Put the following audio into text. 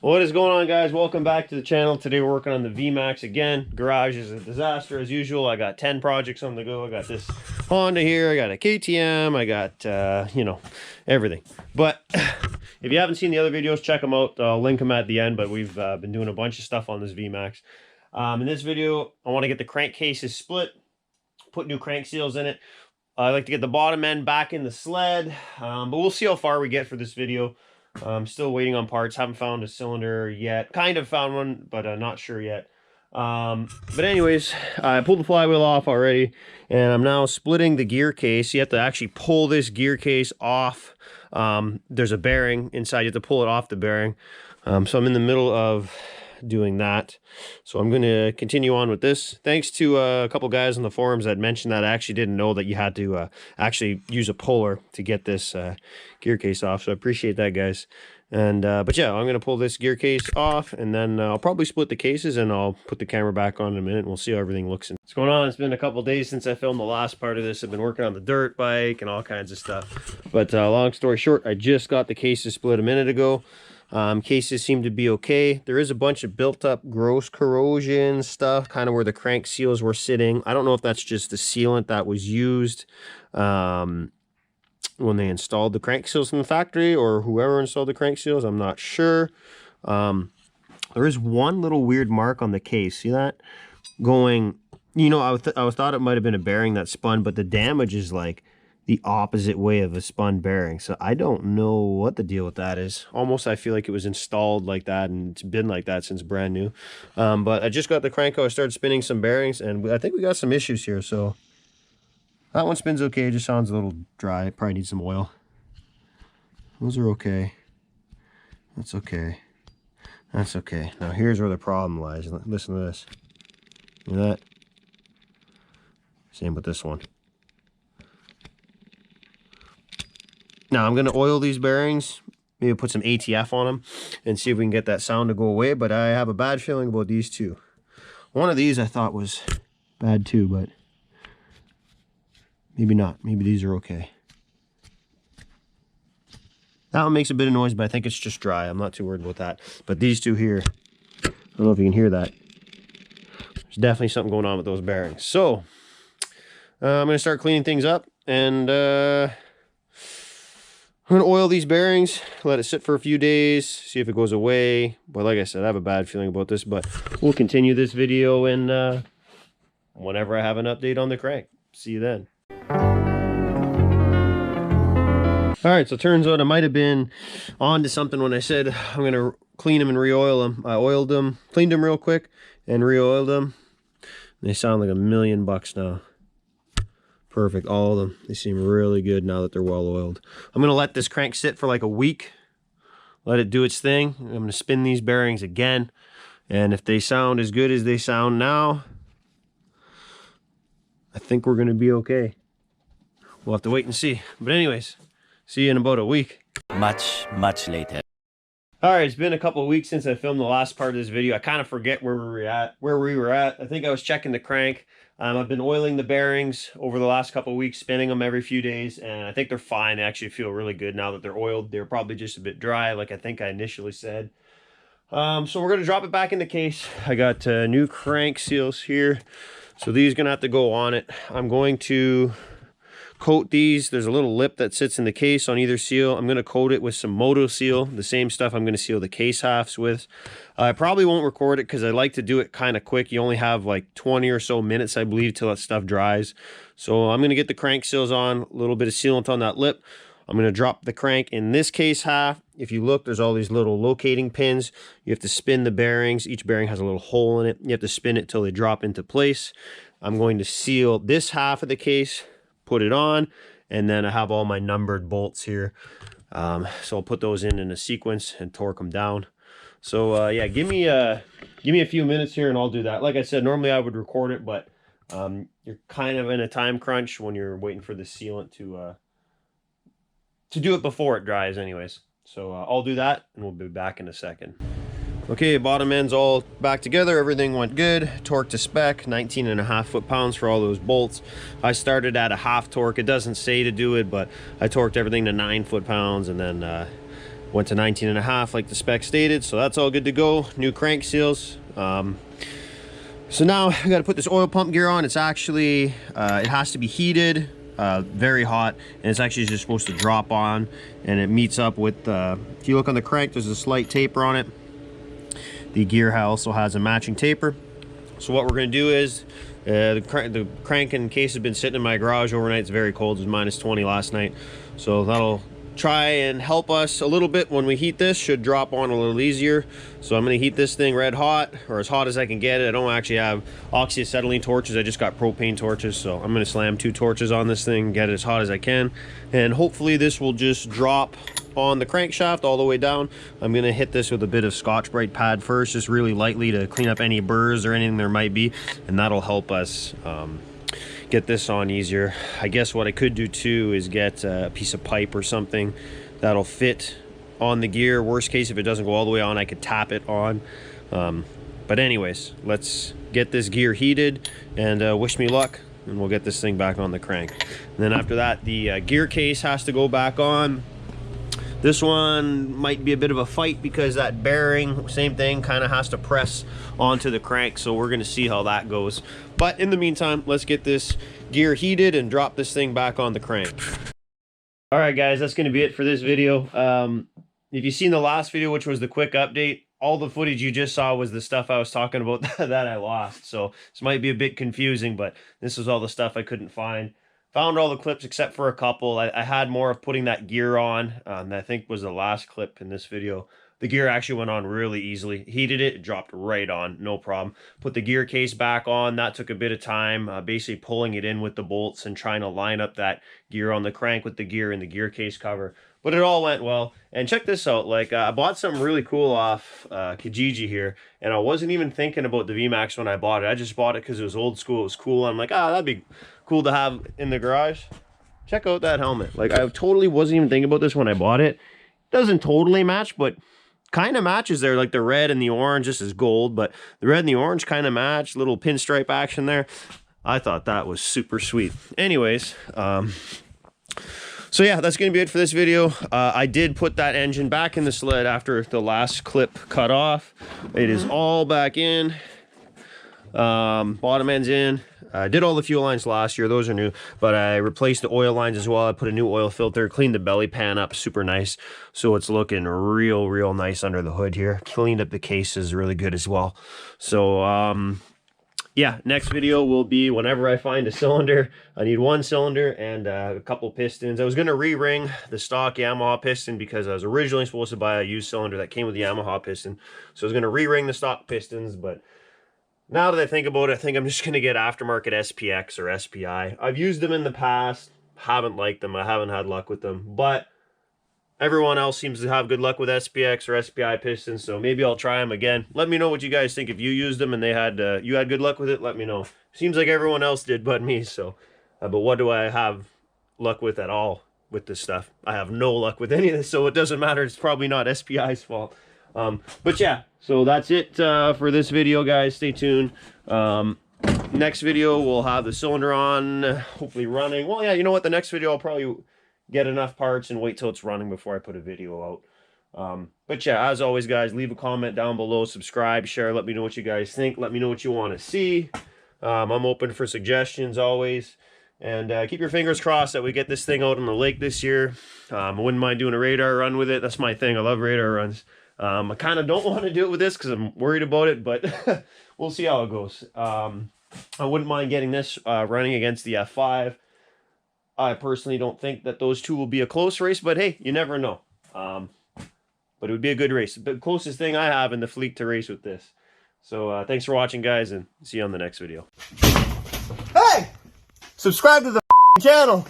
What is going on, guys? Welcome back to the channel. Today we're working on the VMAX again. Garage is a disaster as usual. I got 10 projects on the go. I got this Honda here, I got a KTM, I got you know, everything. But if you haven't seen the other videos, check them out. I'll link them at the end. But we've been doing a bunch of stuff on this VMAX. In this video, I want to get the crankcases split, put new crank seals in it. I like to get the bottom end back in the sled, but we'll see how far we get for this video. I'm still waiting on parts. Haven't found a cylinder yet. Kind of found one, but not sure yet. But anyways, I pulled the flywheel off already, and I'm now splitting the gear case. You have to actually pull this gear case off. There's a bearing inside. You have to pull it off the bearing. So I'm in the middle of doing that. So I'm going to continue on with this. Thanks to a couple guys on the forums that mentioned that. I actually didn't know that you had to actually use a puller to get this gear case off. So I appreciate that, guys. And but yeah, I'm going to pull this gear case off, and then I'll probably split the cases, and I'll put the camera back on in a minute, and we'll see how everything looks. What's going on? It's been a couple days since I filmed the last part of this. I've been working on the dirt bike and all kinds of stuff. But long story short, I just got the cases split a minute ago. Cases seem to be okay. There is a bunch of built up gross corrosion stuff, kind of where the crank seals were sitting. I don't know if that's just the sealant that was used when they installed the crank seals in the factory, or whoever installed the crank seals. I'm not sure. There is one little weird mark on the case. See that? Going, you know, I thought it might have been a bearing that spun, but the damage is like the opposite way of a spun bearing. So I don't know what the deal with that is. Almost I feel like it was installed like that, and it's been like that since brand new. But I just got the crank out. I started spinning some bearings, and I think we got some issues here. So that one spins okay. It just sounds a little dry. It probably needs some oil. Those are okay. That's okay. That's okay. Now here's where the problem lies. Listen to this. Hear that? Same with this one. Now I'm going to oil these bearings, maybe put some ATF on them, and see if we can get that sound to go away. But I have a bad feeling about these two. One of these I thought was bad too, but maybe not. Maybe these are okay. That one makes a bit of noise, but I think it's just dry. I'm not too worried about that. But these two here, I don't know if you can hear that. There's definitely something going on with those bearings. So I'm going to start cleaning things up, and I'm going to oil these bearings, let it sit for a few days, see if it goes away. But like I said, I have a bad feeling about this, but we'll continue this video and whenever I have an update on the crank. See you then. All right, so it turns out I might have been on to something when I said I'm going to clean them and re-oil them. I oiled them, cleaned them real quick, and re-oiled them. They sound like $1,000,000 now. Perfect, all of them. They seem really good now that they're well oiled. I'm going to let this crank sit for like a week. Let it do its thing. I'm going to spin these bearings again. And if they sound as good as they sound now, I think we're going to be okay. We'll have to wait and see. But anyways, see you in about a week. Much later. All right, it's been a couple of weeks since I filmed the last part of this video. I kind of forget where we were at. I think I was checking the crank. I've been oiling the bearings over the last couple of weeks, spinning them every few days, and I think they're fine. They actually feel really good now that they're oiled. They're probably just a bit dry, like I think I initially said. So we're going to drop it back in the case. I got new crank seals here, so these are going to have to go on it. I'm going to coat these. There's a little lip that sits in the case on either seal. I'm going to coat it with some Moto Seal, the same stuff I'm going to seal the case halves with. I probably won't record it because I like to do it kind of quick. You only have like 20 or so minutes, I believe, till that stuff dries. So I'm going to get the crank seals on, a little bit of sealant on that lip. I'm going to drop the crank in this case half. If you look, there's all these little locating pins. You have to spin the bearings. Each bearing has a little hole in it. You have to spin it till they drop into place. I'm going to seal this half of the case, put it on, and then I have all my numbered bolts here. So I'll put those in a sequence and torque them down. So yeah, give me a few minutes here and I'll do that. Like I said, normally I would record it, but you're kind of in a time crunch when you're waiting for the sealant to do it before it dries anyways. So I'll do that and we'll be back in a second. Okay, bottom end's all back together. Everything went good. Torque to spec, 19.5 foot-pounds for all those bolts. I started at a half torque. It doesn't say to do it, but I torqued everything to 9 foot-pounds, and then went to 19.5 like the spec stated, so that's all good to go. New crank seals. So now I got to put this oil pump gear on. It's actually it has to be heated, very hot, and it's actually just supposed to drop on, and it meets up with if you look on the crank, there's a slight taper on it. The gear also has a matching taper. So what we're going to do is the cranking case has been sitting in my garage overnight. It's very cold. It was -20 last night, so that'll try and help us a little bit when we heat this. Should drop on a little easier. So I'm going to heat this thing red hot, or as hot as I can get it. I don't actually have oxyacetylene torches, I just got propane torches, so I'm going to slam 2 torches on this thing, get it as hot as I can, and hopefully this will just drop on the crankshaft all the way down. I'm going to hit this with a bit of Scotch-Brite pad first, just really lightly to clean up any burrs or anything there might be, and that'll help us get this on easier. I guess what I could do too is get a piece of pipe or something that'll fit on the gear. Worst case, if it doesn't go all the way on, I could tap it on. But anyways, let's get this gear heated, and wish me luck, and we'll get this thing back on the crank. And then after that, the gear case has to go back on. This one might be a bit of a fight because that bearing, same thing, kind of has to press onto the crank, so we're going to see how that goes. But in the meantime, let's get this gear heated and drop this thing back on the crank. Alright guys, that's going to be it for this video. If you've seen the last video, which was the quick update, all the footage you just saw was the stuff I was talking about that I lost. So this might be a bit confusing, but this was all the stuff I couldn't find. Found all the clips except for a couple. I had more of putting that gear on. That I think was the last clip in this video. The gear actually went on really easily. Heated it, it dropped right on, no problem. Put the gear case back on. That took a bit of time, basically pulling it in with the bolts and trying to line up that gear on the crank with the gear in the gear case cover. But it all went well. And check this out, like I bought something really cool off Kijiji here, and I wasn't even thinking about the VMAX when I bought it. I just bought it because it was old school, it was cool. I'm like, that'd be cool to have in the garage. Check out that helmet. Like, I totally wasn't even thinking about this when I bought it. Doesn't totally match, but kind of matches there. Like the red and the orange, this is gold, but the red and the orange kind of match. Little pinstripe action there. I thought that was super sweet. Anyways, so yeah, that's going to be it for this video. I did put that engine back in the sled after the last clip cut off. It is all back in. Bottom end's in. I did all the fuel lines last year, those are new, but I replaced the oil lines as well. I put a new oil filter, cleaned the belly pan up super nice, so it's looking real nice under the hood here. Cleaned up the cases really good as well. So yeah, next video will be whenever I find a cylinder. I need 1 cylinder and a couple pistons. I was going to re-ring the stock Yamaha piston because I was originally supposed to buy a used cylinder that came with the Yamaha piston, so I was going to re-ring the stock pistons, but now that I think about it, I think I'm just going to get aftermarket SPX or SPI. I've used them in the past, haven't liked them, I haven't had luck with them, but everyone else seems to have good luck with SPX or SPI pistons, so maybe I'll try them again. Let me know what you guys think. If you used them and they had you had good luck with it, let me know. Seems like everyone else did but me, so but what do I have luck with at all with this stuff? I have no luck with any of this, so it doesn't matter. It's probably not SPI's fault. But yeah, so that's it for this video, guys. Stay tuned. Next video we'll have the cylinder on, hopefully running. Well, yeah, you know what, the next video I'll probably get enough parts and wait till it's running before I put a video out. But yeah, as always, guys, leave a comment down below, subscribe, share, let me know what you guys think, let me know what you want to see. I'm open for suggestions always, and keep your fingers crossed that we get this thing out on the lake this year. I wouldn't mind doing a radar run with it. That's my thing. I love radar runs. I kind of don't want to do it with this because I'm worried about it, but we'll see how it goes. I wouldn't mind getting this running against the F5. I personally don't think that those two will be a close race, but hey, you never know. But it would be a good race. The closest thing I have in the fleet to race with this. So thanks for watching, guys, and see you on the next video. Hey! Subscribe to the channel.